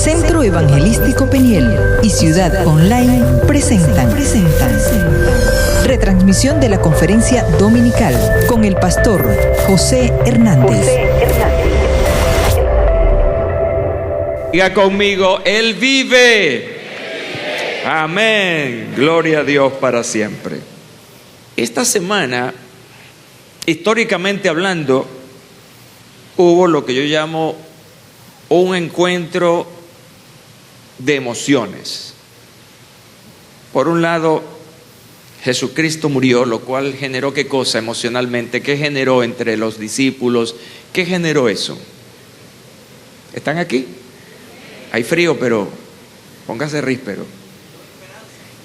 Centro Evangelístico Peniel y Ciudad Online presentan retransmisión de la conferencia dominical con el pastor José Hernández. Diga conmigo, Él vive. Amén. Gloria a Dios para siempre. Esta semana, históricamente hablando, hubo lo que yo llamo un encuentro de emociones. Por un lado, Jesucristo murió, lo cual generó ¿qué cosa emocionalmente? ¿Qué generó entre los discípulos? ¿Qué generó eso? ¿Están aquí? Hay frío, pero póngase ríspero.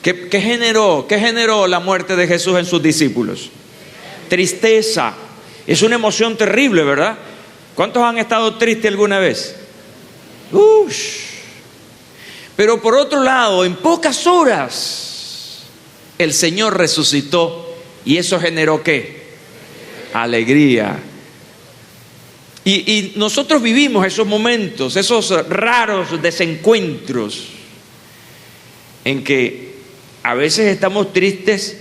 ¿Qué generó la muerte de Jesús en sus discípulos? Tristeza. Es una emoción terrible, ¿verdad? ¿Cuántos han estado tristes alguna vez? Pero por otro lado, en pocas horas, el Señor resucitó y eso generó ¿qué? Alegría. Y nosotros vivimos esos momentos, esos raros desencuentros en que a veces estamos tristes,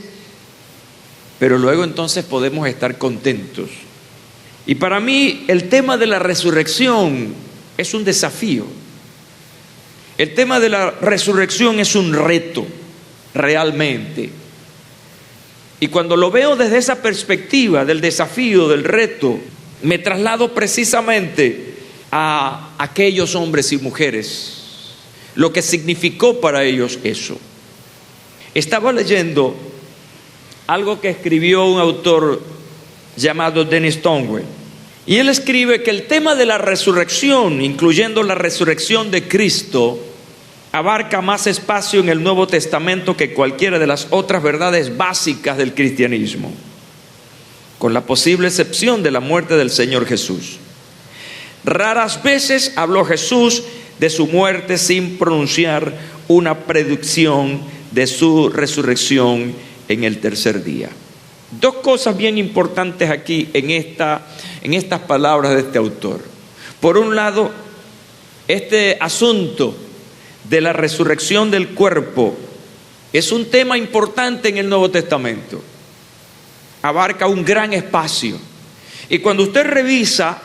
pero luego entonces podemos estar contentos. Y para mí el tema de la resurrección es un desafío. El tema de la resurrección es un reto, realmente. Y cuando lo veo desde esa perspectiva del desafío, del reto, me traslado precisamente a aquellos hombres y mujeres, lo que significó para ellos eso. Estaba leyendo algo que escribió un autor llamado Dennis Stonewall, y él escribe que el tema de la resurrección, incluyendo la resurrección de Cristo, abarca más espacio en el Nuevo Testamento que cualquiera de las otras verdades básicas del cristianismo, con la posible excepción de la muerte del Señor Jesús. Raras veces habló Jesús de su muerte sin pronunciar una predicción de su resurrección en el tercer día. Dos cosas bien importantes aquí en estas palabras de este autor. Por un lado, este asunto de la resurrección del cuerpo es un tema importante en el Nuevo Testamento. Abarca un gran espacio. Y cuando usted revisa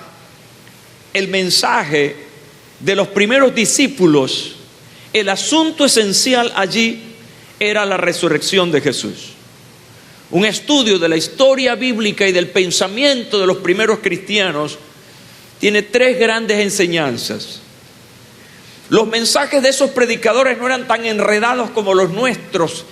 el mensaje de los primeros discípulos, el asunto esencial allí era la resurrección de Jesús. Un estudio de la historia bíblica y del pensamiento de los primeros cristianos tiene tres grandes enseñanzas. Los mensajes de esos predicadores no eran tan enredados como los nuestros,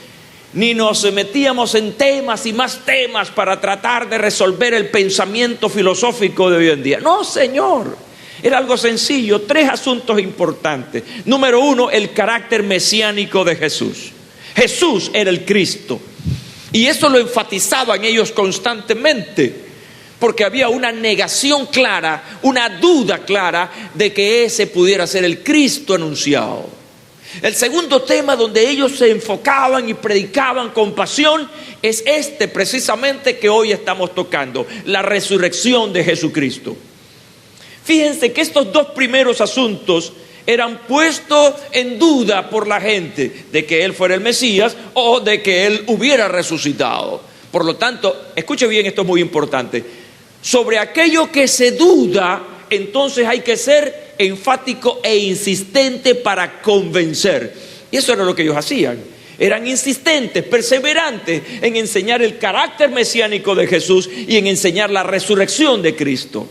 ni nos metíamos en temas y más temas para tratar de resolver el pensamiento filosófico de hoy en día. No, Señor, era algo sencillo, tres asuntos importantes. Número uno, el carácter mesiánico de Jesús. Jesús era el Cristo. Y eso lo enfatizaban ellos constantemente, porque había una negación clara, una duda clara de que ese pudiera ser el Cristo anunciado. El segundo tema donde ellos se enfocaban y predicaban con pasión es este precisamente que hoy estamos tocando, la resurrección de Jesucristo. Fíjense que estos dos primeros asuntos eran puestos en duda por la gente de que Él fuera el Mesías o de que Él hubiera resucitado. Por lo tanto, escuche bien, esto es muy importante. Sobre aquello que se duda, entonces hay que ser enfático e insistente para convencer. Y eso era lo que ellos hacían. Eran insistentes, perseverantes en enseñar el carácter mesiánico de Jesús y en enseñar la resurrección de Cristo.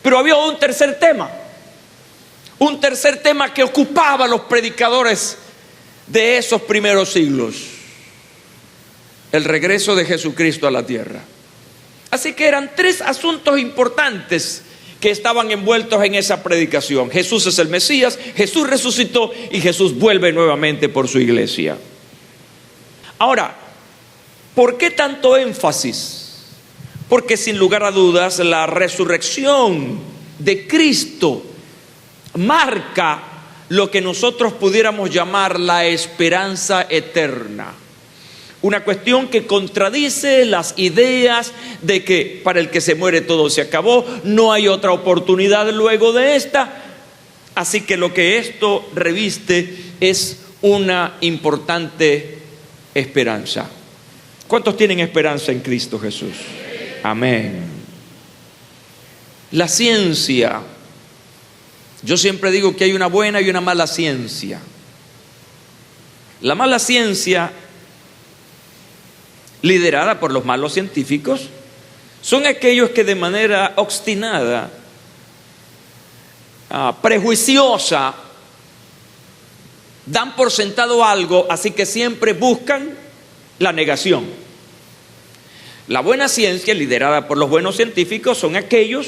Pero había un tercer tema. Un tercer tema que ocupaba a los predicadores de esos primeros siglos: el regreso de Jesucristo a la tierra. Así que eran tres asuntos importantes que estaban envueltos en esa predicación. Jesús es el Mesías, Jesús resucitó y Jesús vuelve nuevamente por su iglesia. Ahora, ¿por qué tanto énfasis? Porque sin lugar a dudas la resurrección de Cristo marca lo que nosotros pudiéramos llamar la esperanza eterna. Una cuestión que contradice las ideas de que para el que se muere todo se acabó, no hay otra oportunidad luego de esta. Así que lo que esto reviste es una importante esperanza. ¿Cuántos tienen esperanza en Cristo Jesús? Amén. La ciencia. Yo siempre digo que hay una buena y una mala ciencia. La mala ciencia, liderada por los malos científicos, son aquellos que de manera obstinada, prejuiciosa, dan por sentado algo, así que siempre buscan la negación. La buena ciencia, liderada por los buenos científicos, son aquellos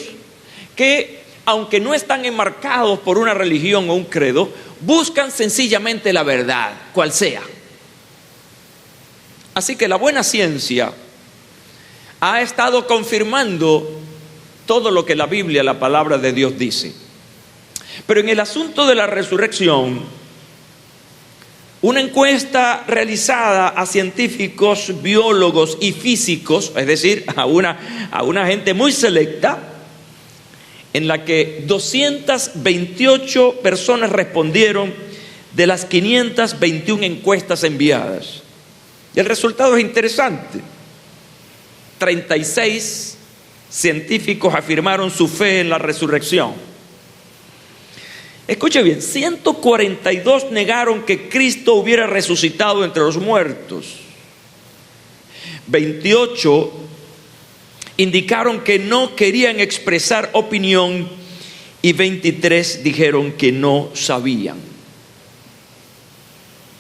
que, aunque no están enmarcados por una religión o un credo, buscan sencillamente la verdad, cual sea. Así que la buena ciencia ha estado confirmando todo lo que la Biblia, la palabra de Dios, dice. Pero en el asunto de la resurrección, una encuesta realizada a científicos, biólogos y físicos, es decir, a una gente muy selecta, en la que 228 personas respondieron de las 521 encuestas enviadas. Y el resultado es interesante. 36 científicos afirmaron su fe en la resurrección. Escuche bien, 142 negaron que Cristo hubiera resucitado entre los muertos. 28 indicaron que no querían expresar opinión y 23 dijeron que no sabían.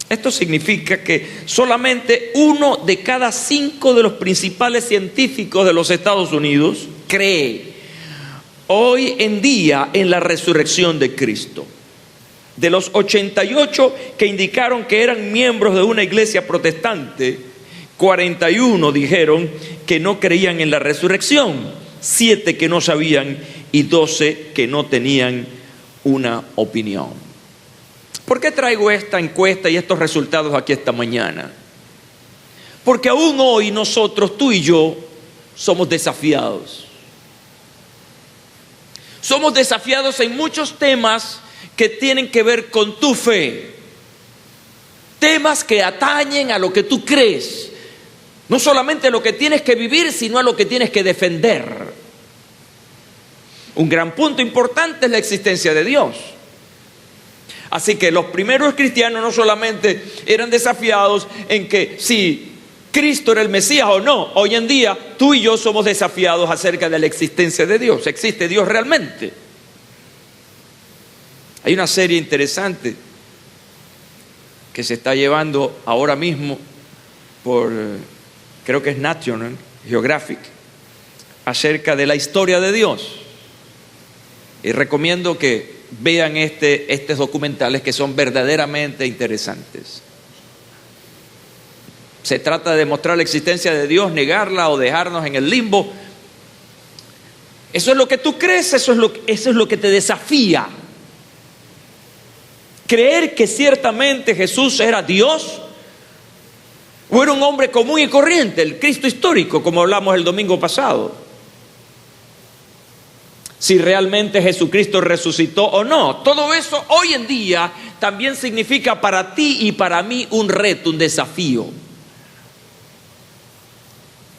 Esto significa que solamente 1 de cada 5 de los principales científicos de los Estados Unidos cree hoy en día en la resurrección de Cristo. De los 88 que indicaron que eran miembros de una iglesia protestante, 41 dijeron que no creían en la resurrección, 7 que no sabían y 12 que no tenían una opinión. ¿Por qué traigo esta encuesta y estos resultados aquí esta mañana? Porque aún hoy nosotros, tú y yo, somos desafiados. Somos desafiados en muchos temas que tienen que ver con tu fe. Temas que atañen a lo que tú crees. No solamente a lo que tienes que vivir, sino a lo que tienes que defender. Un gran punto importante es la existencia de Dios. Así que los primeros cristianos no solamente eran desafiados en que si Cristo era el Mesías o no, hoy en día tú y yo somos desafiados acerca de la existencia de Dios. ¿Existe Dios realmente? Hay una serie interesante que se está llevando ahora mismo por, creo que es National Geographic, acerca de la historia de Dios. Y recomiendo que vean estos documentales que son verdaderamente interesantes. Se trata de demostrar la existencia de Dios, negarla o dejarnos en el limbo. Eso es lo que tú crees, eso es lo que te desafía. Creer que ciertamente Jesús era Dios o era un hombre común y corriente, el Cristo histórico, como hablamos el domingo pasado. Si realmente Jesucristo resucitó o no. Todo eso hoy en día también significa para ti y para mí un reto, un desafío.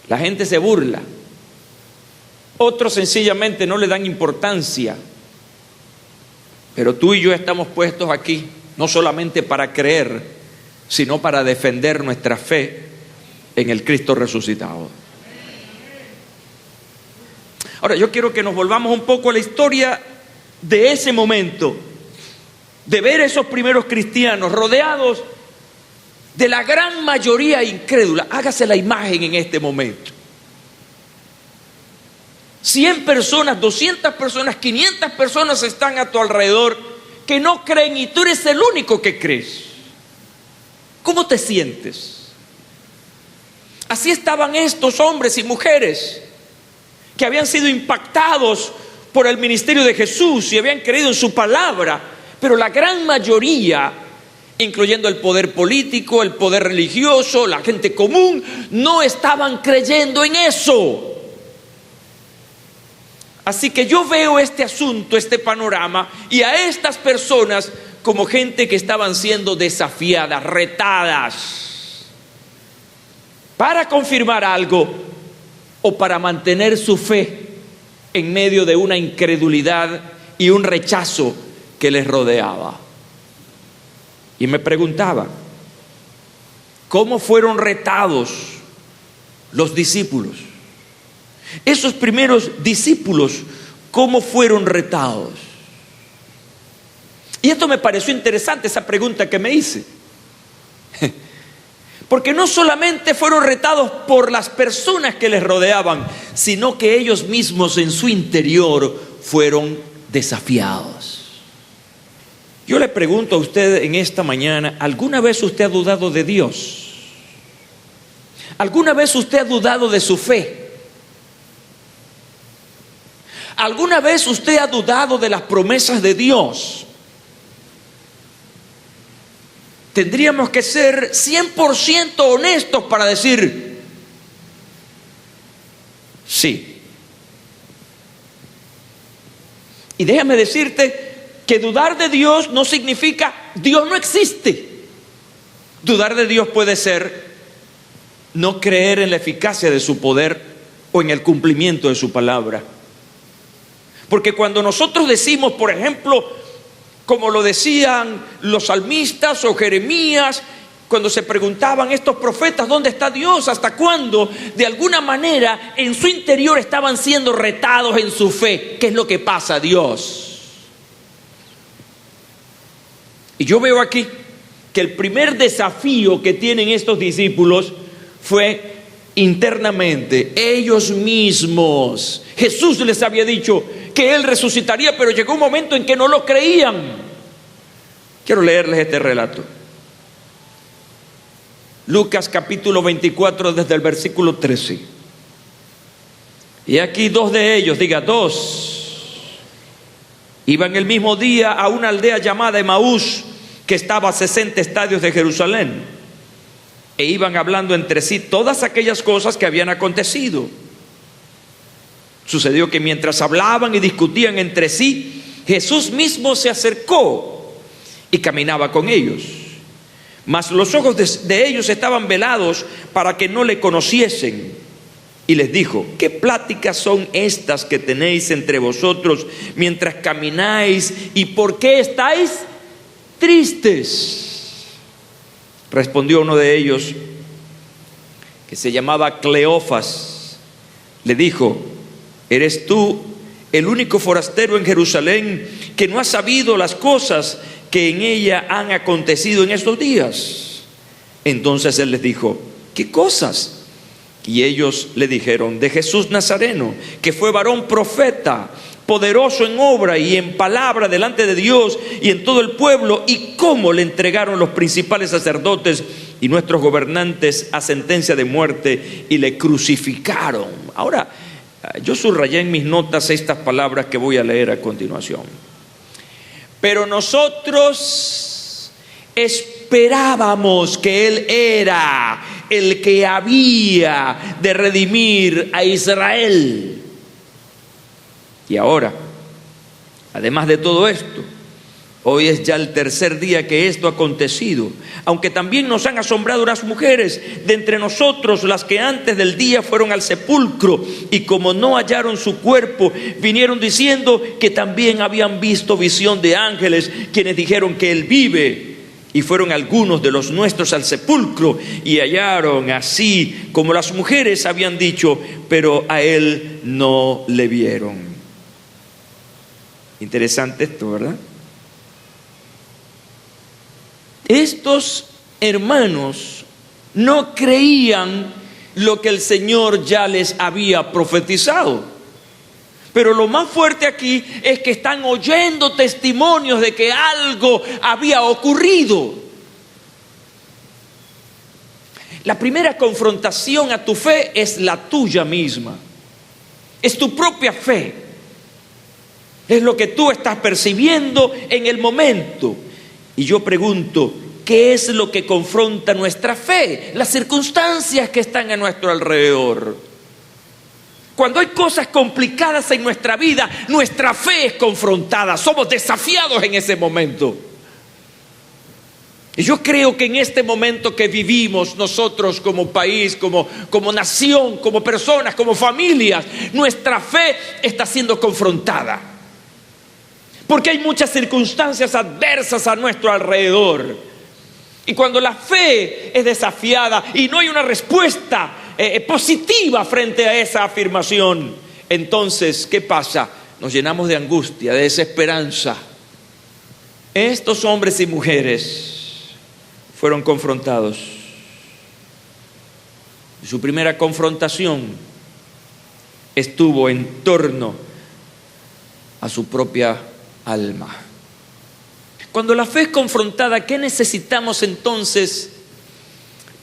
La gente se burla. Otros sencillamente no le dan importancia. Pero tú y yo estamos puestos aquí no solamente para creer, sino para defender nuestra fe en el Cristo resucitado. Ahora, yo quiero que nos volvamos un poco a la historia de ese momento, de ver a esos primeros cristianos rodeados de la gran mayoría incrédula. Hágase la imagen en este momento. 100 personas, 200 personas, 500 personas están a tu alrededor que no creen y tú eres el único que crees. ¿Cómo te sientes? Así estaban estos hombres y mujeres que habían sido impactados por el ministerio de Jesús y habían creído en su palabra, pero la gran mayoría, incluyendo el poder político, el poder religioso, la gente común, no estaban creyendo en eso. Así que yo veo este asunto, este panorama, y a estas personas como gente que estaban siendo desafiadas, retadas, para confirmar algo o para mantener su fe en medio de una incredulidad y un rechazo que les rodeaba. Y me preguntaba, ¿cómo fueron retados los discípulos? Esos primeros discípulos, ¿cómo fueron retados? Y esto me pareció interesante, esa pregunta que me hice. Porque no solamente fueron retados por las personas que les rodeaban, sino que ellos mismos en su interior fueron desafiados. Yo le pregunto a usted en esta mañana, ¿alguna vez usted ha dudado de Dios? ¿Alguna vez usted ha dudado de su fe? ¿Alguna vez usted ha dudado de las promesas de Dios? Tendríamos que ser 100% honestos para decir sí. Y déjame decirte que dudar de Dios no significa Dios no existe. Dudar de Dios puede ser no creer en la eficacia de su poder o en el cumplimiento de su palabra. Porque cuando nosotros decimos, por ejemplo, como lo decían los salmistas o Jeremías, cuando se preguntaban estos profetas, ¿dónde está Dios? ¿Hasta cuándo? De alguna manera, en su interior estaban siendo retados en su fe. ¿Qué es lo que pasa, Dios? Y yo veo aquí que el primer desafío que tienen estos discípulos fue internamente, ellos mismos. Jesús les había dicho que Él resucitaría, pero llegó un momento en que no lo creían. Quiero leerles este relato. Lucas capítulo 24 desde el versículo 13. Y aquí dos de ellos, diga dos, iban el mismo día a una aldea llamada Emaús, que estaba a 60 estadios de Jerusalén, e iban hablando entre sí todas aquellas cosas que habían acontecido. Sucedió que mientras hablaban y discutían entre sí, Jesús mismo se acercó y caminaba con ellos. Mas los ojos de ellos estaban velados para que no le conociesen. Y les dijo: ¿qué pláticas son estas que tenéis entre vosotros mientras camináis? ¿Y por qué estáis tristes? Respondió uno de ellos, que se llamaba Cleofas, le dijo: ¿eres tú el único forastero en Jerusalén que no ha sabido las cosas que en ella han acontecido en estos días? Entonces él les dijo: ¿qué cosas? Y ellos le dijeron: de Jesús Nazareno, que fue varón profeta, poderoso en obra y en palabra delante de Dios y en todo el pueblo, y cómo le entregaron los principales sacerdotes y nuestros gobernantes a sentencia de muerte y le crucificaron. Ahora, yo subrayé en mis notas estas palabras que voy a leer a continuación. Pero nosotros esperábamos que Él era el que había de redimir a Israel. Y ahora, además de todo esto, hoy es ya el tercer día que esto ha acontecido, aunque también nos han asombrado unas mujeres de entre nosotros, las que antes del día fueron al sepulcro, y como no hallaron su cuerpo, vinieron diciendo que también habían visto visión de ángeles, quienes dijeron que Él vive. Y fueron algunos de los nuestros al sepulcro y hallaron así como las mujeres habían dicho, pero a Él no le vieron. Interesante esto, ¿verdad? Estos hermanos no creían lo que el Señor ya les había profetizado. Pero lo más fuerte aquí es que están oyendo testimonios de que algo había ocurrido. La primera confrontación a tu fe es la tuya misma. Es tu propia fe. Es lo que tú estás percibiendo en el momento. Y yo pregunto, ¿qué es lo que confronta nuestra fe? Las circunstancias que están a nuestro alrededor. Cuando hay cosas complicadas en nuestra vida, nuestra fe es confrontada, somos desafiados en ese momento. Y yo creo que en este momento que vivimos nosotros como país, como nación, como personas, como familias, nuestra fe está siendo confrontada. Porque hay muchas circunstancias adversas a nuestro alrededor. Y cuando la fe es desafiada y no hay una respuesta positiva frente a esa afirmación, entonces, ¿qué pasa? Nos llenamos de angustia, de desesperanza. Estos hombres y mujeres fueron confrontados. Su primera confrontación estuvo en torno a su propia alma. Cuando la fe es confrontada, ¿qué necesitamos entonces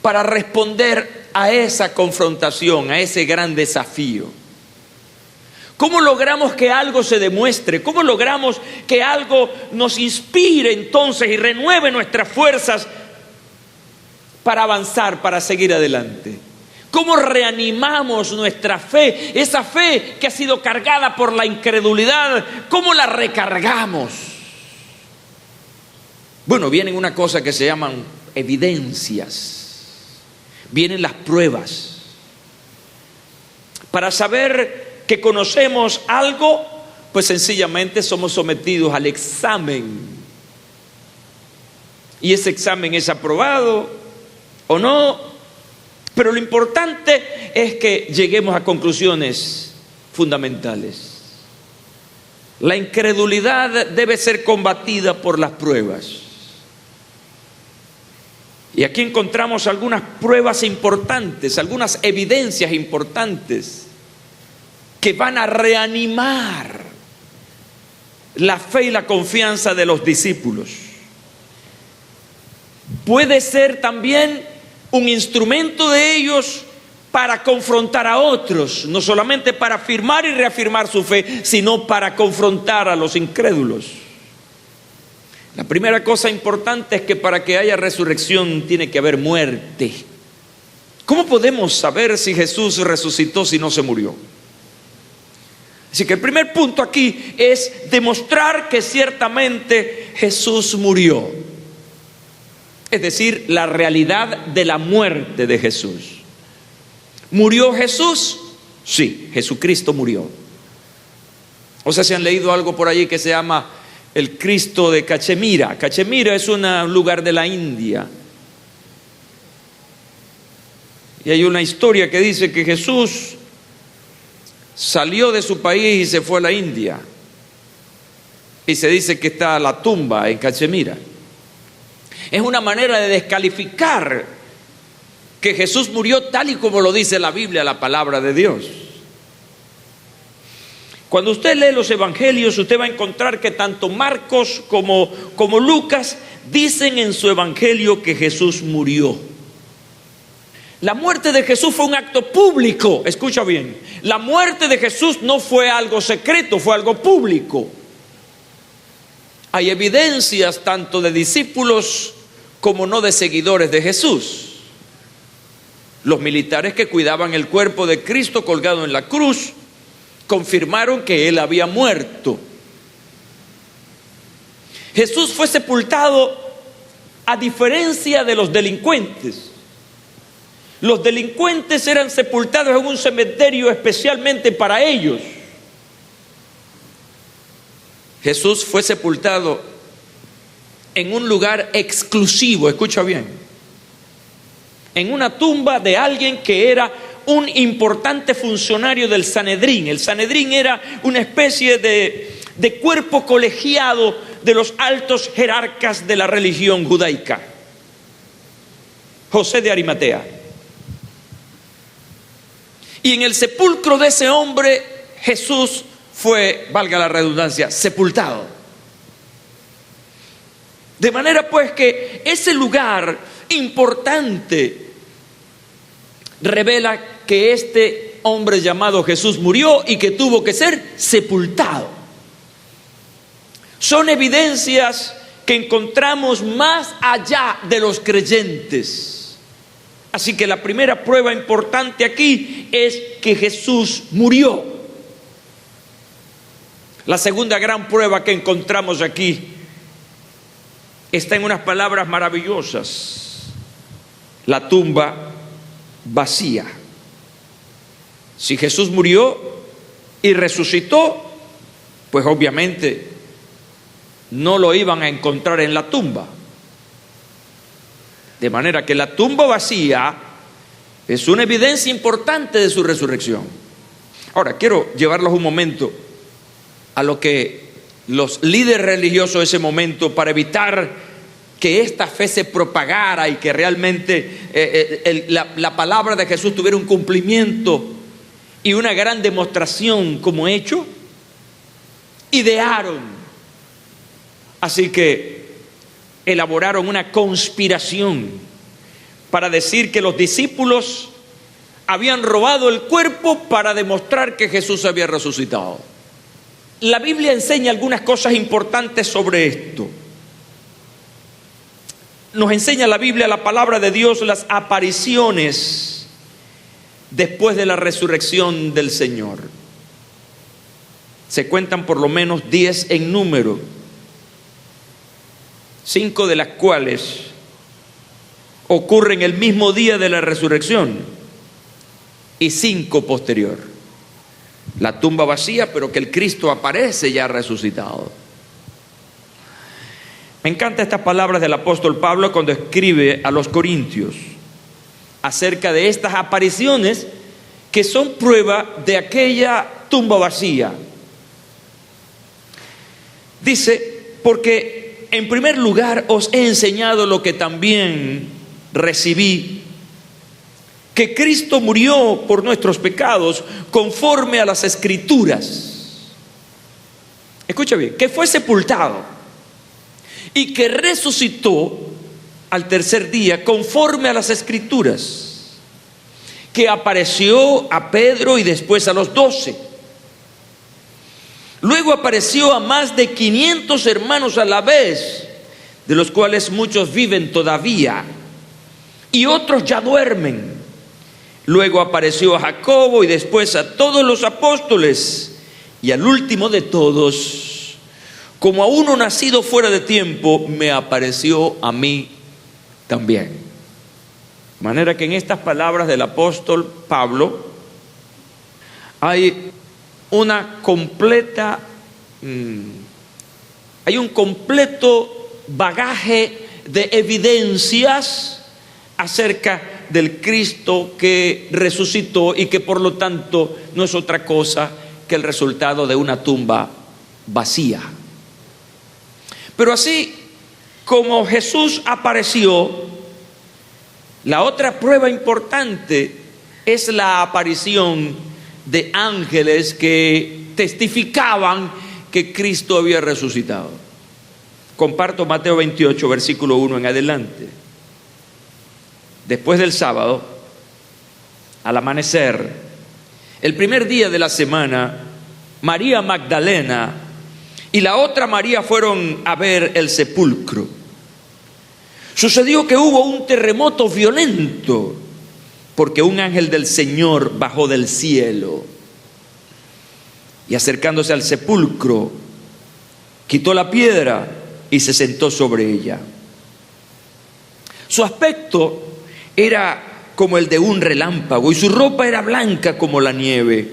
para responder a esa confrontación, a ese gran desafío? ¿Cómo logramos que algo se demuestre? ¿Cómo logramos que algo nos inspire entonces y renueve nuestras fuerzas para avanzar, para seguir adelante? ¿Cómo reanimamos nuestra fe? Esa fe que ha sido cargada por la incredulidad, ¿cómo la recargamos? Bueno, vienen una cosa que se llaman evidencias. Vienen las pruebas. Para saber que conocemos algo, pues sencillamente somos sometidos al examen. Y ese examen es aprobado o no, pero lo importante es que lleguemos a conclusiones fundamentales. La incredulidad debe ser combatida por las pruebas. Y aquí encontramos algunas pruebas importantes, algunas evidencias importantes que van a reanimar la fe y la confianza de los discípulos. Puede ser también un instrumento de ellos para confrontar a otros, no solamente para afirmar y reafirmar su fe, sino para confrontar a los incrédulos. La primera cosa importante es que para que haya resurrección tiene que haber muerte. ¿Cómo podemos saber si Jesús resucitó si no se murió? Así que el primer punto aquí es demostrar que ciertamente Jesús murió. Es decir, la realidad de la muerte de Jesús. ¿Murió Jesús? Sí, Jesucristo murió. O sea, si han leído algo por allí que se llama el Cristo de Cachemira. Cachemira es un lugar de la India. Y hay una historia que dice que Jesús salió de su país y se fue a la India. Y se dice que está la tumba en Cachemira. Es una manera de descalificar que Jesús murió tal y como lo dice la Biblia, la palabra de Dios. Cuando usted lee los evangelios, usted va a encontrar que tanto Marcos como Lucas dicen en su evangelio que Jesús murió. La muerte de Jesús fue un acto público. Escucha bien, la muerte de Jesús no fue algo secreto, fue algo público. Hay evidencias tanto de discípulos como no de seguidores de Jesús. Los militares que cuidaban el cuerpo de Cristo colgado en la cruz confirmaron que él había muerto. Jesús fue sepultado a diferencia de los delincuentes. Los delincuentes eran sepultados en un cementerio especialmente para ellos. Jesús fue sepultado en un lugar exclusivo, escucha bien, en una tumba de alguien que era un importante funcionario del Sanedrín. El Sanedrín era una especie de cuerpo colegiado de los altos jerarcas de la religión judaica. José de Arimatea. Y en el sepulcro de ese hombre, Jesús fue, valga la redundancia, sepultado. De manera pues que ese lugar importante revela que este hombre llamado Jesús murió y que tuvo que ser sepultado. Son evidencias que encontramos más allá de los creyentes. Así que la primera prueba importante aquí es que Jesús murió. La segunda gran prueba que encontramos aquí está en unas palabras maravillosas: la tumba vacía. Si Jesús murió y resucitó, pues obviamente no lo iban a encontrar en la tumba. De manera que la tumba vacía es una evidencia importante de su resurrección. Ahora, quiero llevarlos un momento a lo que los líderes religiosos de ese momento, para evitar que esta fe se propagara y que realmente la palabra de Jesús tuviera un cumplimiento y una gran demostración como hecho, idearon. Así que elaboraron una conspiración para decir que los discípulos habían robado el cuerpo para demostrar que Jesús había resucitado. La Biblia enseña algunas cosas importantes sobre esto. Nos enseña la Biblia, la palabra de Dios, las apariciones después de la resurrección del Señor. Se cuentan por lo menos 10 en número, 5 de las cuales ocurren el mismo día de la resurrección y 5 posterior. La tumba vacía, pero que el Cristo aparece ya resucitado. Me encantan estas palabras del apóstol Pablo cuando escribe a los Corintios acerca de estas apariciones que son prueba de aquella tumba vacía. Dice: porque en primer lugar os he enseñado lo que también recibí, que Cristo murió por nuestros pecados conforme a las Escrituras. Escucha bien, que fue sepultado y que resucitó al tercer día conforme a las Escrituras, que apareció a Pedro y después a los 12. Luego apareció a más de 500 hermanos a la vez, de los cuales muchos viven todavía y otros ya duermen. Luego apareció a Jacobo y después a todos los apóstoles, y al último de todos, como a uno nacido fuera de tiempo, me apareció a mí también. De manera que en estas palabras del apóstol Pablo hay una completa, hay un completo bagaje de evidencias acerca del Cristo que resucitó y que por lo tanto no es otra cosa que el resultado de una tumba vacía. Pero así como Jesús apareció, la otra prueba importante es la aparición de ángeles que testificaban que Cristo había resucitado. Comparto Mateo 28, versículo 1 en adelante. Después del sábado, al amanecer, el primer día de la semana, María Magdalena y la otra María fueron a ver el sepulcro. Sucedió que hubo un terremoto violento, porque un ángel del Señor bajó del cielo y, acercándose al sepulcro, quitó la piedra y se sentó sobre ella. Su aspecto era como el de un relámpago y su ropa era blanca como la nieve.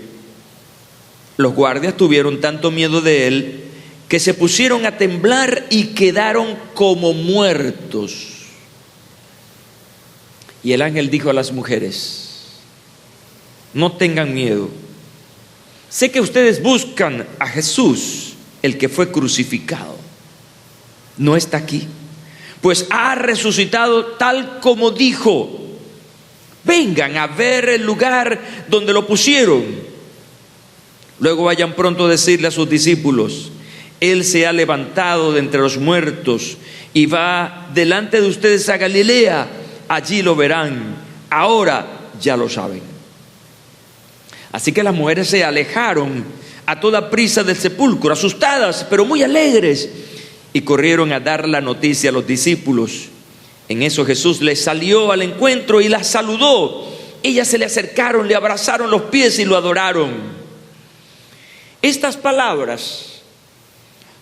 Los guardias tuvieron tanto miedo de él que se pusieron a temblar y quedaron como muertos. Y el ángel dijo a las mujeres: no tengan miedo. Sé que ustedes buscan a Jesús, el que fue crucificado. No está aquí, pues ha resucitado tal como dijo. Vengan a ver el lugar donde lo pusieron. Luego vayan pronto a decirle a sus discípulos: Él se ha levantado de entre los muertos y va delante de ustedes a Galilea. Allí lo verán. Ahora ya lo saben. Así que las mujeres se alejaron a toda prisa del sepulcro, asustadas pero muy alegres, y corrieron a dar la noticia a los discípulos. En eso Jesús les salió al encuentro y las saludó. Ellas se le acercaron, le abrazaron los pies y lo adoraron. Estas palabras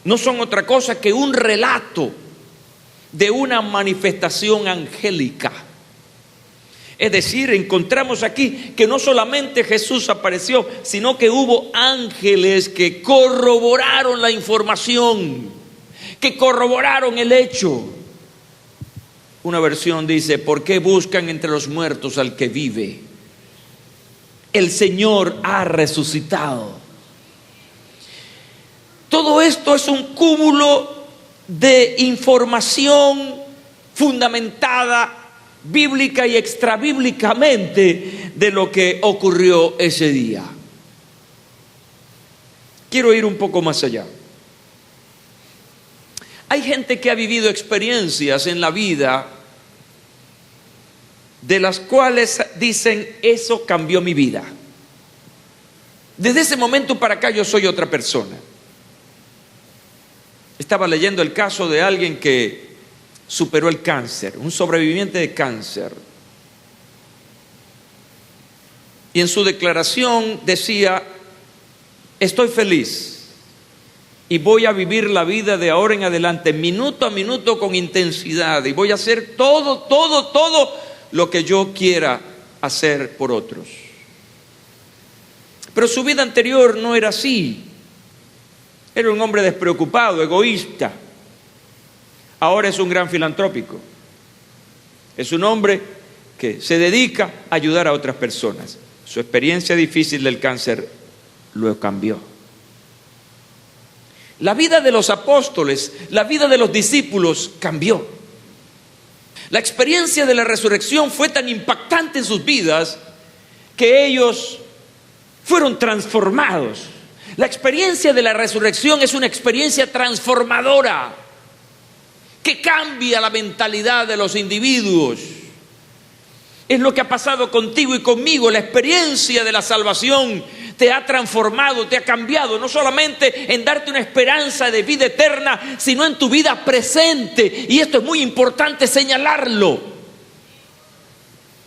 no son otra cosa que un relato de una manifestación angélica. Es decir, encontramos aquí que no solamente Jesús apareció, sino que hubo ángeles que corroboraron la información, que corroboraron el hecho. Una versión dice: ¿por qué buscan entre los muertos al que vive? El Señor ha resucitado. Todo esto es un cúmulo de información fundamentada bíblica y extrabíblicamente de lo que ocurrió ese día. Quiero ir un poco más allá. Hay gente que ha vivido experiencias en la vida de las cuales dicen: eso cambió mi vida. Desde ese momento para acá yo soy otra persona. Estaba leyendo el caso de alguien que superó el cáncer, un sobreviviente de cáncer. Y en su declaración decía: estoy feliz y voy a vivir la vida de ahora en adelante, minuto a minuto, con intensidad, y voy a hacer todo lo que yo quiera hacer por otros. Pero su vida anterior no era así. Era un hombre despreocupado, egoísta. Ahora es un gran filantrópico. Es un hombre que se dedica a ayudar a otras personas. Su experiencia difícil del cáncer lo cambió. La vida de los apóstoles, la vida de los discípulos cambió. La experiencia de la resurrección fue tan impactante en sus vidas que ellos fueron transformados. La experiencia de la resurrección es una experiencia transformadora que cambia la mentalidad de los individuos. Es lo que ha pasado contigo y conmigo. La experiencia de la salvación te ha transformado, te ha cambiado, no solamente en darte una esperanza de vida eterna, sino en tu vida presente. Y esto es muy importante señalarlo.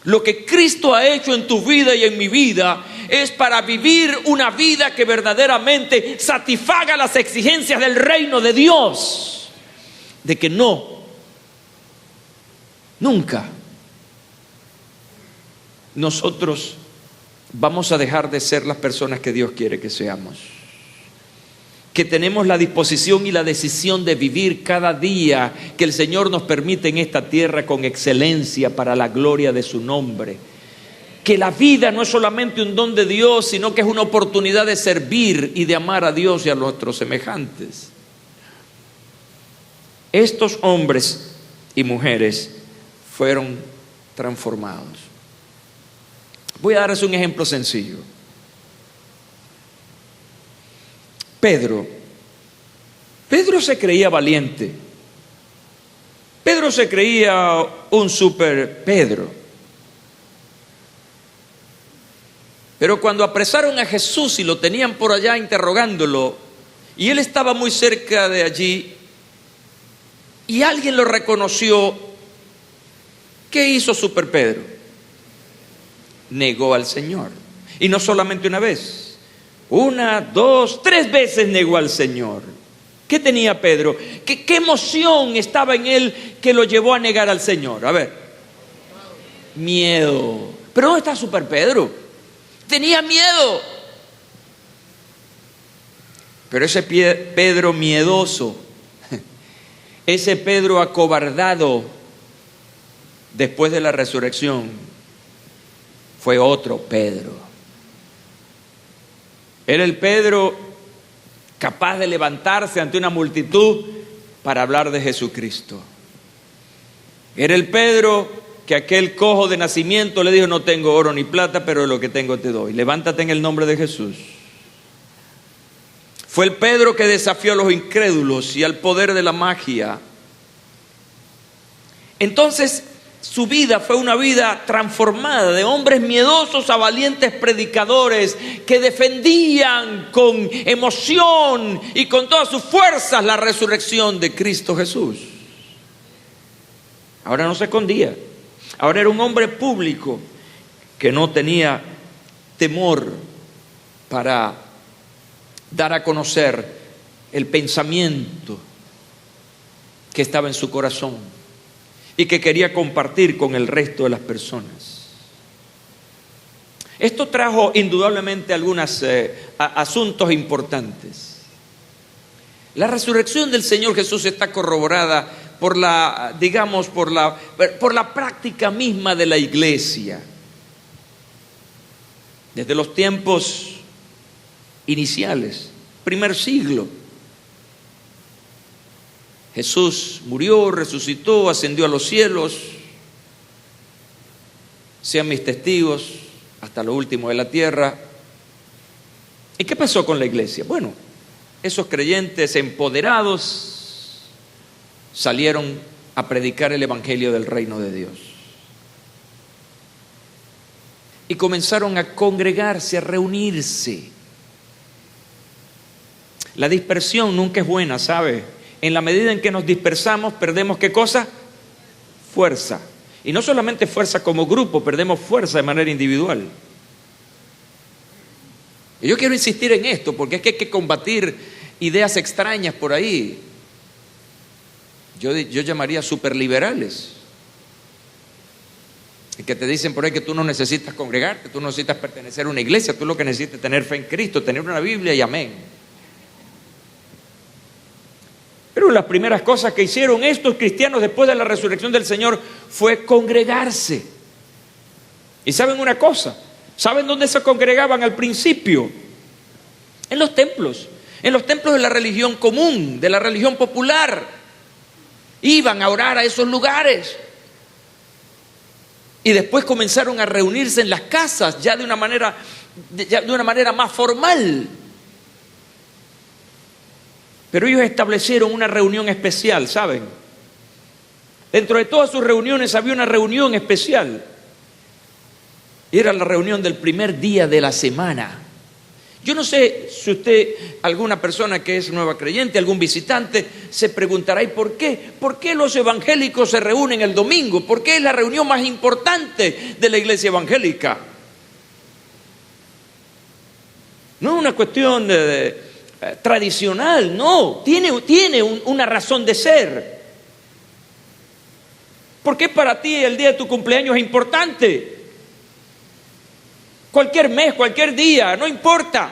Lo que Cristo ha hecho en tu vida y en mi vida es para vivir una vida que verdaderamente satisfaga las exigencias del reino de Dios. De que nunca nosotros vamos a dejar de ser las personas que Dios quiere que seamos. Que tenemos la disposición y la decisión de vivir cada día que el Señor nos permite en esta tierra con excelencia para la gloria de su nombre. Que la vida no es solamente un don de Dios, sino que es una oportunidad de servir y de amar a Dios y a nuestros semejantes. Estos hombres y mujeres fueron transformados. Voy a darles un ejemplo sencillo. Pedro se creía valiente. Pedro se creía un super Pedro. Pero cuando apresaron a Jesús y lo tenían por allá interrogándolo, y él estaba muy cerca de allí, y alguien lo reconoció, ¿qué hizo super Pedro? Negó al Señor. Y no solamente una vez. 1, 2, 3 veces negó al Señor. ¿Qué tenía Pedro? ¿Qué emoción estaba en él que lo llevó a negar al Señor? A ver. Miedo. ¿Pero dónde está super Pedro? Tenía miedo. Pero ese Pedro miedoso, ese Pedro acobardado después de la resurrección, fue otro Pedro. Era el Pedro capaz de levantarse ante una multitud para hablar de Jesucristo. Era el Pedro que aquel cojo de nacimiento le dijo: no tengo oro ni plata, pero lo que tengo te doy. Levántate en el nombre de Jesús. Fue el Pedro que desafió a los incrédulos y al poder de la magia. Entonces, su vida fue una vida transformada, de hombres miedosos a valientes predicadores que defendían con emoción y con todas sus fuerzas la resurrección de Cristo Jesús. Ahora no se escondía. Ahora era un hombre público que no tenía temor para dar a conocer el pensamiento que estaba en su corazón y que quería compartir con el resto de las personas. Esto trajo indudablemente algunos asuntos importantes. La resurrección del Señor Jesús está corroborada por la práctica misma de la iglesia. Desde los tiempos iniciales, primer siglo, Jesús murió, resucitó, ascendió a los cielos. Sean mis testigos hasta lo último de la tierra. ¿Y qué pasó con la iglesia? Bueno, esos creyentes empoderados salieron a predicar el evangelio del reino de Dios. Y comenzaron a congregarse, a reunirse. La dispersión nunca es buena, ¿sabe? En la medida en que nos dispersamos, perdemos ¿qué cosa? Fuerza. Y no solamente fuerza como grupo, perdemos fuerza de manera individual. Y yo quiero insistir en esto, porque es que hay que combatir ideas extrañas por ahí. Yo llamaría superliberales. Que te dicen por ahí que tú no necesitas congregarte, tú no necesitas pertenecer a una iglesia, tú lo que necesitas es tener fe en Cristo, tener una Biblia y amén. Pero las primeras cosas que hicieron estos cristianos después de la resurrección del Señor fue congregarse. Y ¿saben una cosa? ¿Saben dónde se congregaban al principio? En los templos de la religión común, de la religión popular. Iban a orar a esos lugares. Y después comenzaron a reunirse en las casas, ya de una manera más formal. Pero ellos establecieron una reunión especial, ¿saben? Dentro de todas sus reuniones había una reunión especial. Y era la reunión del primer día de la semana. Yo no sé si usted, alguna persona que es nueva creyente, algún visitante, se preguntará, ¿y por qué? ¿Por qué los evangélicos se reúnen el domingo? ¿Por qué es la reunión más importante de la iglesia evangélica? No es una cuestión tradicional, no, tiene una razón de ser. ¿Por qué para ti el día de tu cumpleaños es importante? Cualquier mes, cualquier día, no importa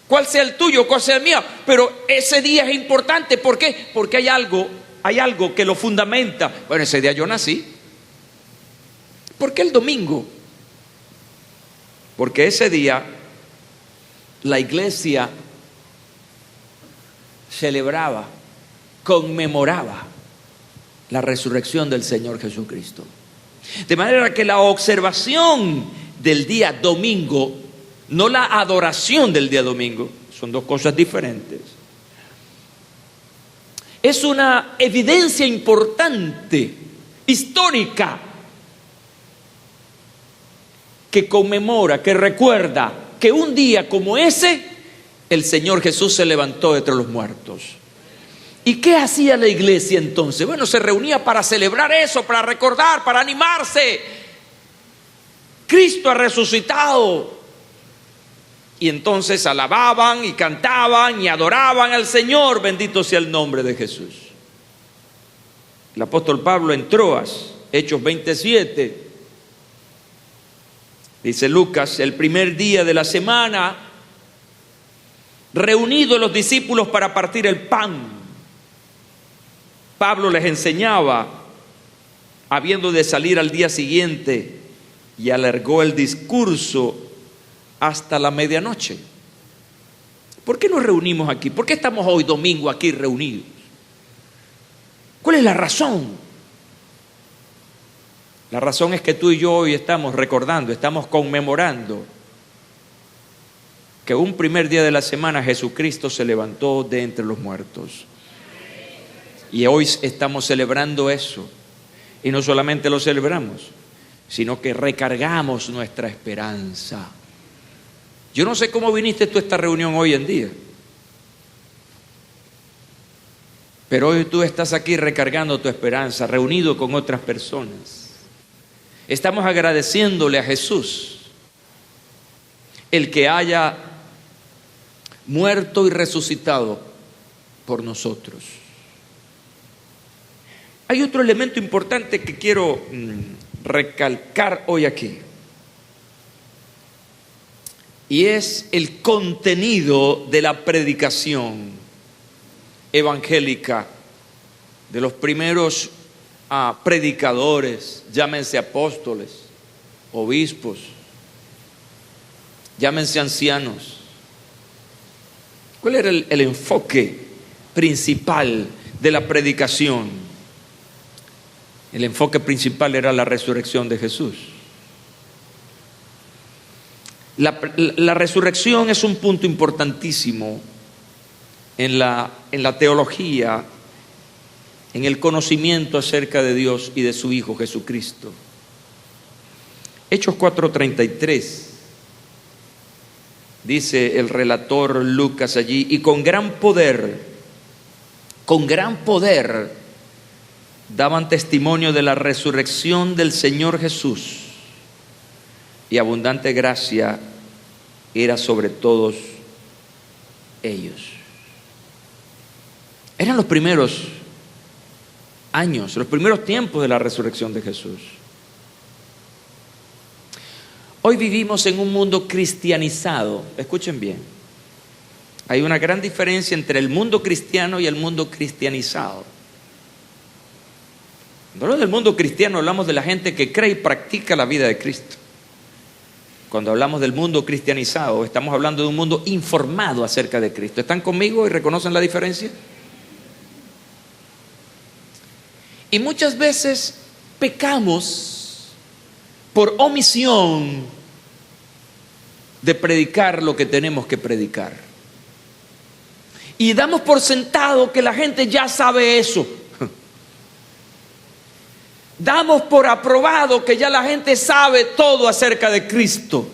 cuál sea el tuyo, cuál sea el mío, pero ese día es importante. ¿Por qué? Porque hay algo que lo fundamenta. Bueno, ese día yo nací. ¿Por qué el domingo? Porque ese día la iglesia celebraba, conmemoraba la resurrección del Señor Jesucristo. De manera que la observación del día domingo, no la adoración del día domingo, son dos cosas diferentes. Es una evidencia importante, histórica, que conmemora, que recuerda que un día como ese, el Señor Jesús se levantó de entre los muertos. ¿Y qué hacía la iglesia entonces? Bueno, se reunía para celebrar eso, para recordar, para animarse. Cristo ha resucitado. Y entonces alababan y cantaban y adoraban al Señor. Bendito sea el nombre de Jesús. El apóstol Pablo en Troas, Hechos 27, dice Lucas, el primer día de la semana, reunidos los discípulos para partir el pan, Pablo les enseñaba, habiendo de salir al día siguiente, y alargó el discurso hasta la medianoche. ¿Por qué nos reunimos aquí? ¿Por qué estamos hoy domingo aquí reunidos? ¿Cuál es la razón? La razón es que tú y yo hoy estamos recordando, estamos conmemorando que un primer día de la semana Jesucristo se levantó de entre los muertos. Y hoy estamos celebrando eso. Y no solamente lo celebramos, sino que recargamos nuestra esperanza. Yo no sé cómo viniste tú a esta reunión hoy en día, Pero hoy tú estás aquí recargando tu esperanza, reunido con otras personas. Estamos agradeciéndole a Jesús el que haya muerto y resucitado por nosotros. Hay otro elemento importante que quiero recalcar hoy aquí, y es el contenido de la predicación evangélica de los primeros predicadores, llámense apóstoles, obispos, llámense ancianos. ¿Cuál era el enfoque principal de la predicación? El enfoque principal era la resurrección de Jesús. La resurrección es un punto importantísimo en la teología, en el conocimiento acerca de Dios y de su Hijo Jesucristo. Hechos 4:33, dice el relator Lucas allí, y con gran poder daban testimonio de la resurrección del Señor Jesús, y abundante gracia era sobre todos ellos. Eran los primeros años, los primeros tiempos de la resurrección de Jesús. Hoy vivimos en un mundo cristianizado. Escuchen bien, hay una gran diferencia entre el mundo cristiano y el mundo cristianizado. Cuando hablamos del mundo cristiano, hablamos de la gente que cree y practica la vida de Cristo. Cuando hablamos del mundo cristianizado, estamos hablando de un mundo informado acerca de Cristo. ¿Están conmigo y reconocen la diferencia? Y muchas veces pecamos por omisión de predicar lo que tenemos que predicar. Y damos por sentado que la gente ya sabe eso. Damos por aprobado que ya la gente sabe todo acerca de Cristo.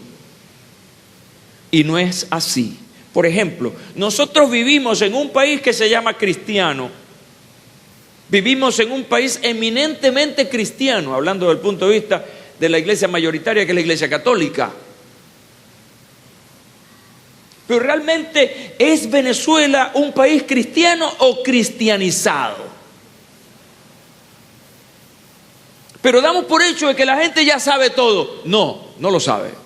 Y no es así. Por ejemplo, nosotros vivimos en un país que se llama cristiano. Vivimos en un país eminentemente cristiano, hablando del punto de vista de la iglesia mayoritaria, que es la iglesia católica. Pero realmente, ¿es Venezuela un país cristiano o cristianizado? Pero damos por hecho de que la gente ya sabe todo. No, no lo sabe.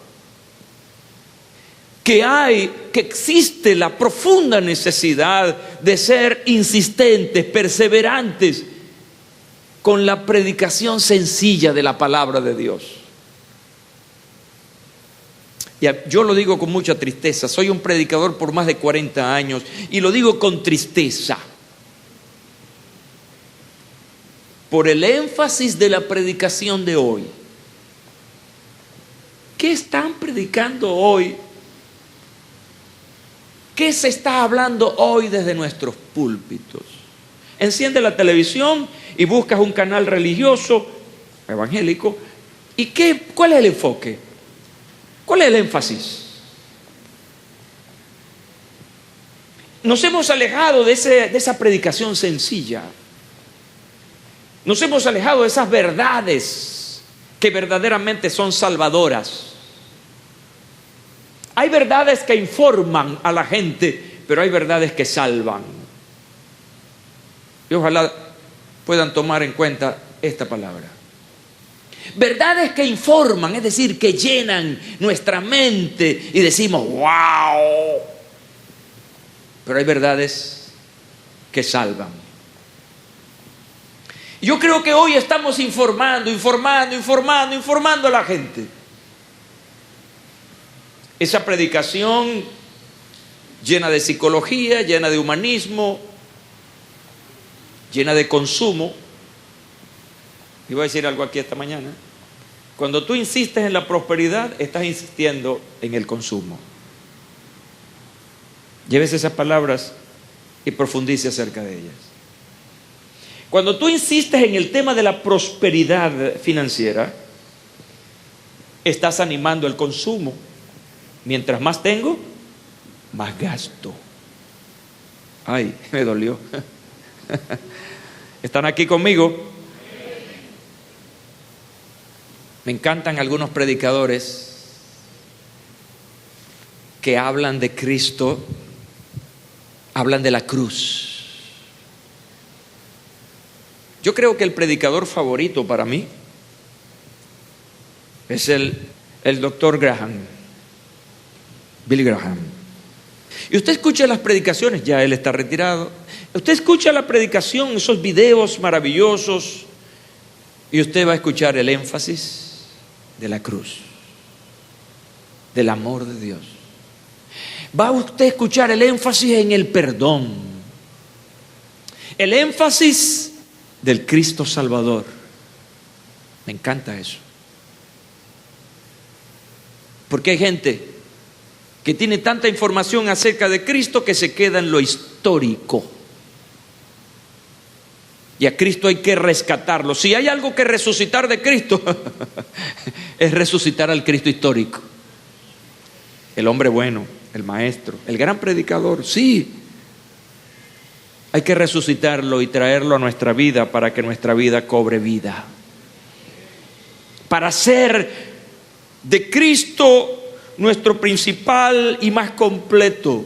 Que existe la profunda necesidad de ser insistentes, perseverantes con la predicación sencilla de la palabra de Dios. Yo lo digo con mucha tristeza, soy un predicador por más de 40 años y lo digo con tristeza. Por el énfasis de la predicación de hoy. ¿Qué están predicando hoy? ¿Qué se está hablando hoy desde nuestros púlpitos? Enciende la televisión y buscas un canal religioso, evangélico, ¿y cuál es el enfoque? ¿Cuál es el énfasis? Nos hemos alejado de esa predicación sencilla. Nos hemos alejado de esas verdades que verdaderamente son salvadoras. Hay verdades que informan a la gente, pero hay verdades que salvan. Y ojalá puedan tomar en cuenta esta palabra. Verdades que informan, es decir, que llenan nuestra mente y decimos ¡wow! Pero hay verdades que salvan. Yo creo que hoy estamos informando a la gente. Esa predicación llena de psicología, llena de humanismo, llena de consumo. Y voy a decir algo aquí esta mañana. Cuando tú insistes en la prosperidad, estás insistiendo en el consumo. Llévese esas palabras y profundice acerca de ellas. Cuando tú insistes en el tema de la prosperidad financiera, estás animando el consumo. Mientras más tengo, más gasto. Ay, me dolió. ¿Están aquí conmigo? Me encantan algunos predicadores que hablan de Cristo, hablan de la cruz. Yo creo que el predicador favorito para mí es el doctor Graham, Billy Graham. Y usted escucha las predicaciones, ya él está retirado. Usted escucha la predicación, esos videos maravillosos, y usted va a escuchar el énfasis de la cruz, del amor de Dios. Va a usted a escuchar el énfasis en el perdón, el énfasis del Cristo Salvador. Me encanta eso. Porque hay gente que tiene tanta información acerca de Cristo que se queda en lo histórico. Y a Cristo hay que rescatarlo. Si hay algo que resucitar de Cristo, es resucitar al Cristo histórico. El hombre bueno, el maestro, el gran predicador, sí. Hay que resucitarlo y traerlo a nuestra vida para que nuestra vida cobre vida. Para ser de Cristo nuestro principal y más completo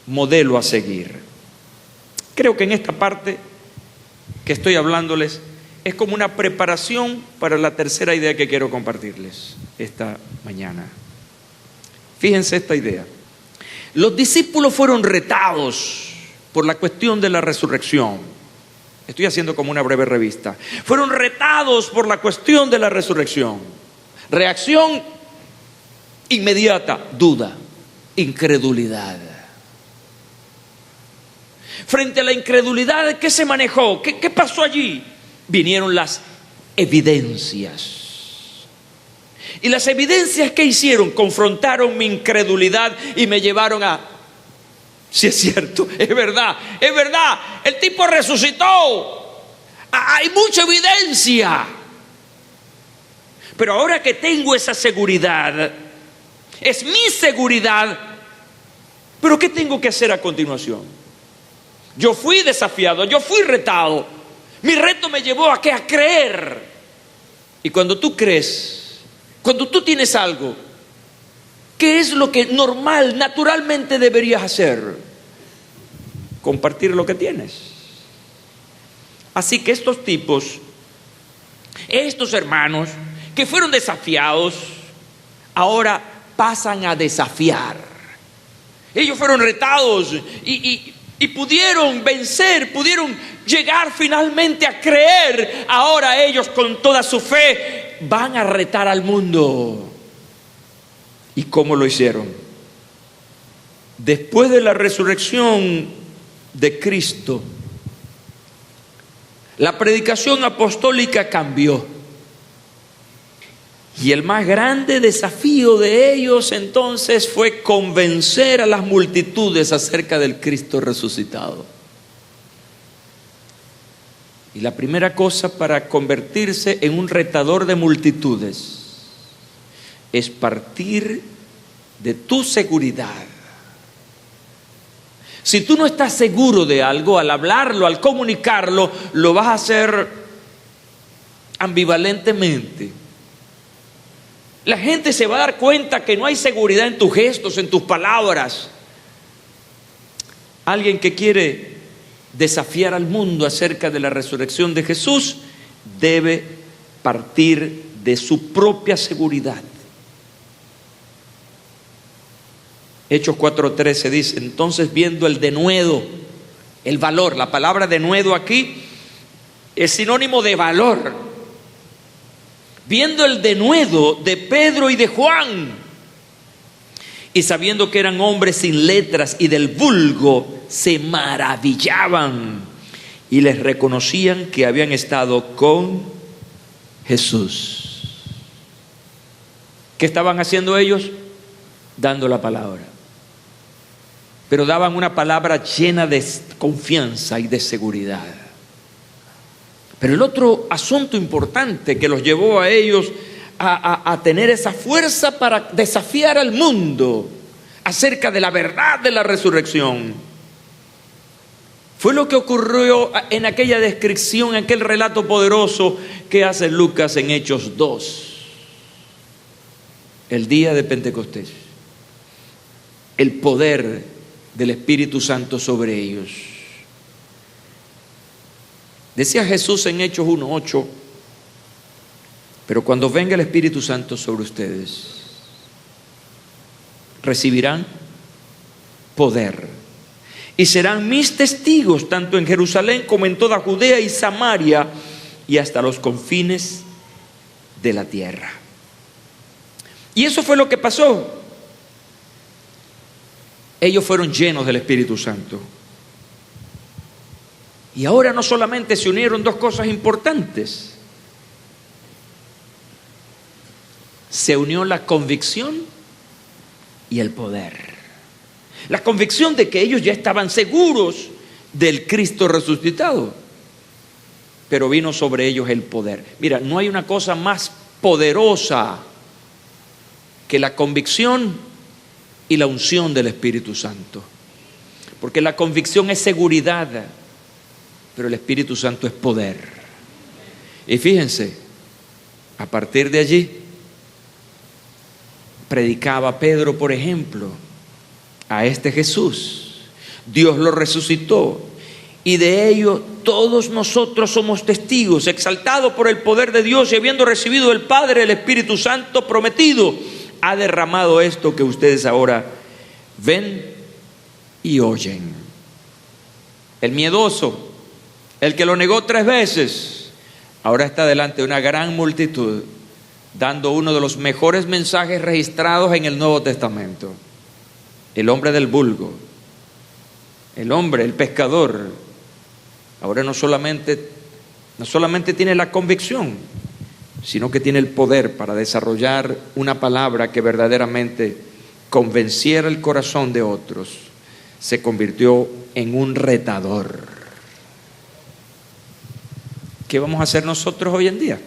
modelo a seguir. Creo que en esta parte que estoy hablándoles es como una preparación para la tercera idea que quiero compartirles esta mañana. Fíjense esta idea. Los discípulos fueron retados por la cuestión de la resurrección. Estoy haciendo como una breve revista. Fueron retados por la cuestión de la resurrección. Reacción inmediata: duda, incredulidad. Frente a la incredulidad, ¿qué se manejó? ¿Qué pasó allí? Vinieron las evidencias. Y las evidencias, ¿qué hicieron? Confrontaron mi incredulidad y me llevaron a... Sí, es cierto, es verdad, el tipo resucitó. Hay mucha evidencia. Pero ahora que tengo esa seguridad, es mi seguridad, pero ¿qué tengo que hacer a continuación? Yo fui desafiado, yo fui retado. Mi reto me llevó a ¿qué? A creer. Y cuando tú crees, cuando tú tienes algo, ¿qué es lo que normal, naturalmente deberías hacer? Compartir lo que tienes. Así que estos tipos, estos hermanos que fueron desafiados, ahora pasan a desafiar. Ellos fueron retados y pudieron vencer, pudieron llegar finalmente a creer. Ahora ellos con toda su fe van a retar al mundo. ¿Y cómo lo hicieron? Después de la resurrección de Cristo, la predicación apostólica cambió. Y el más grande desafío de ellos entonces fue convencer a las multitudes acerca del Cristo resucitado. Y la primera cosa para convertirse en un retador de multitudes es partir de tu seguridad. Si tú no estás seguro de algo, al hablarlo, al comunicarlo, lo vas a hacer ambivalentemente. La gente se va a dar cuenta que no hay seguridad en tus gestos, en tus palabras. Alguien que quiere desafiar al mundo acerca de la resurrección de Jesús debe partir de su propia seguridad. Hechos 4:13 dice: entonces, viendo el denuedo, el valor, la palabra denuedo aquí es sinónimo de valor. Viendo el denuedo de Pedro y de Juan, y sabiendo que eran hombres sin letras y del vulgo, se maravillaban y les reconocían que habían estado con Jesús. ¿Qué estaban haciendo ellos? Dando la palabra. Pero daban una palabra llena de confianza y de seguridad. Pero el otro asunto importante que los llevó a ellos a tener esa fuerza para desafiar al mundo acerca de la verdad de la resurrección Fue lo que ocurrió en aquella descripción, en aquel relato poderoso que hace Lucas en Hechos 2. El día de Pentecostés. El poder del Espíritu Santo sobre ellos. Decía Jesús en Hechos 1:8, pero cuando venga el Espíritu Santo sobre ustedes, recibirán poder y serán mis testigos tanto en Jerusalén como en toda Judea y Samaria y hasta los confines de la tierra. Y eso fue lo que pasó. Ellos fueron llenos del Espíritu Santo. Y ahora no solamente se unieron dos cosas importantes. Se unió la convicción y el poder. La convicción de que ellos ya estaban seguros del Cristo resucitado. Pero vino sobre ellos el poder. Mira, no hay una cosa más poderosa que la convicción y la unción del Espíritu Santo. Porque la convicción es seguridad, pero el Espíritu Santo es poder. Y fíjense, a partir de allí, predicaba Pedro, por ejemplo, a este Jesús. Dios lo resucitó y de ello todos nosotros somos testigos, exaltados por el poder de Dios y habiendo recibido del Padre el Espíritu Santo prometido, ha derramado esto que ustedes ahora ven y oyen. El miedoso, el que lo negó 3 veces, ahora está delante de una gran multitud, dando uno de los mejores mensajes registrados en el Nuevo Testamento. El hombre del vulgo, el hombre, el pescador, ahora no solamente tiene la convicción, sino que tiene el poder para desarrollar una palabra que verdaderamente convenciera el corazón de otros. Se convirtió en un retador. ¿Qué vamos a hacer nosotros hoy en día?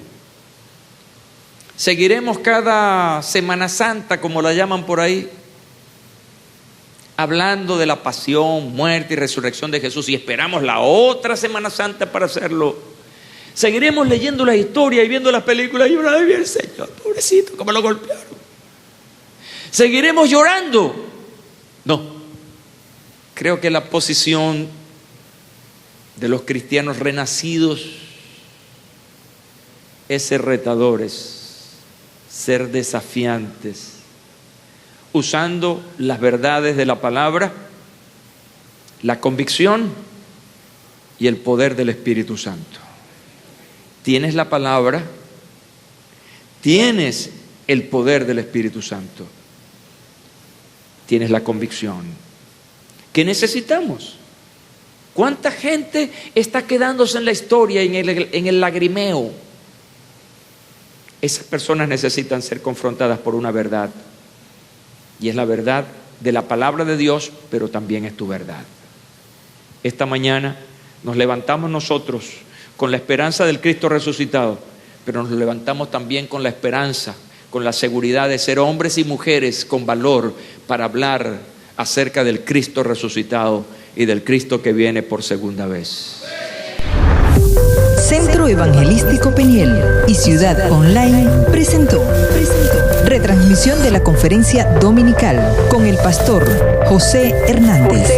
¿Seguiremos cada Semana Santa, como la llaman por ahí, hablando de la pasión, muerte y resurrección de Jesús y esperamos la otra Semana Santa para hacerlo? ¿Seguiremos leyendo la historia y viendo las películas y llorando y el Señor, pobrecito, cómo lo golpearon? ¿Seguiremos llorando? No. Creo que la posición de los cristianos renacidos es ser retadores, ser desafiantes, usando las verdades de la palabra, la convicción y el poder del Espíritu Santo. Tienes la palabra, tienes el poder del Espíritu Santo, tienes la convicción. ¿Qué necesitamos? ¿Cuánta gente está quedándose en la historia, en el lagrimeo? Esas personas necesitan ser confrontadas por una verdad. Y es la verdad de la palabra de Dios, pero también es tu verdad. Esta mañana nos levantamos nosotros con la esperanza del Cristo resucitado, pero nos levantamos también con la esperanza, con la seguridad de ser hombres y mujeres con valor para hablar acerca del Cristo resucitado y del Cristo que viene por segunda vez. Centro Evangelístico Peniel y Ciudad Online presentó retransmisión de la conferencia dominical con el pastor José Hernández.